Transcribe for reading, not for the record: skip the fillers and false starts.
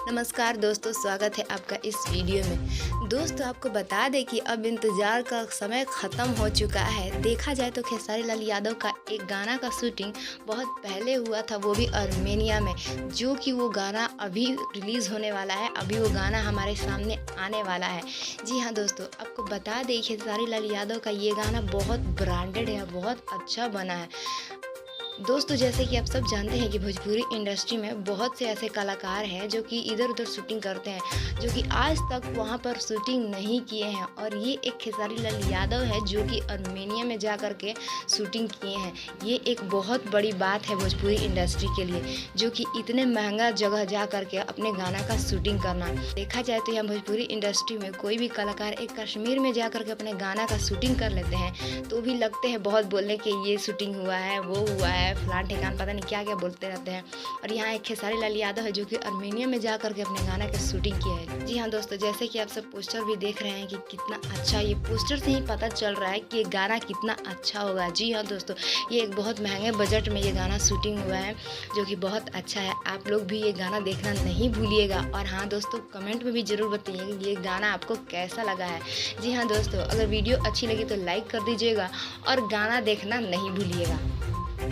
नमस्कार दोस्तों, स्वागत है आपका इस वीडियो में। दोस्तों आपको बता दें कि अब इंतज़ार का समय ख़त्म हो चुका है। देखा जाए तो खेसारी लाल यादव का एक गाना का शूटिंग बहुत पहले हुआ था, वो भी आर्मेनिया में, जो कि वो गाना अभी रिलीज़ होने वाला है। अभी वो गाना हमारे सामने आने वाला है। जी हाँ दोस्तों, आपको बता दें खेसारी लाल यादव का ये गाना बहुत ब्रांडेड है, बहुत अच्छा बना है। दोस्तों जैसे कि आप सब जानते हैं कि भोजपुरी इंडस्ट्री में बहुत से ऐसे कलाकार हैं जो कि इधर-उधर शूटिंग करते हैं, जो कि आज तक वहाँ पर शूटिंग नहीं किए हैं, और ये एक खेसारी लाल यादव है जो कि आर्मेनिया में जा कर के शूटिंग किए हैं। ये एक बहुत बड़ी बात है भोजपुरी इंडस्ट्री के लिए, जो कि इतने महँगा जगह जा कर के अपने गाना का शूटिंग करना। देखा जाए तो यहाँ भोजपुरी इंडस्ट्री में कोई भी कलाकार एक कश्मीर में जा कर के अपने गाना का शूटिंग कर लेते हैं, तो भी लगते हैं बहुत बोलने कि ये शूटिंग हुआ है, वो हुआ है, फलान ठिकान पता नहीं क्या-क्या बोलते रहते हैं। और यहाँ एक खेसारी लाल यादव है जो कि आर्मेनिया में जा कर के अपने गाना की शूटिंग किया है। जी हाँ दोस्तों, जैसे कि आप सब पोस्टर भी देख रहे हैं कि कितना अच्छा, ये पोस्टर से ही पता चल रहा है कि ये गाना कितना अच्छा होगा। जी हाँ दोस्तों, ये एक बहुत महँगे बजट में ये गाना शूटिंग हुआ है, जो कि बहुत अच्छा है। आप लोग भी ये गाना देखना नहीं भूलिएगा। और हाँ दोस्तों, कमेंट में भी ज़रूर बताइएगा कि ये गाना आपको कैसा लगा है। जी हाँ दोस्तों, अगर वीडियो अच्छी लगी तो लाइक कर दीजिएगा और गाना देखना नहीं भूलिएगा।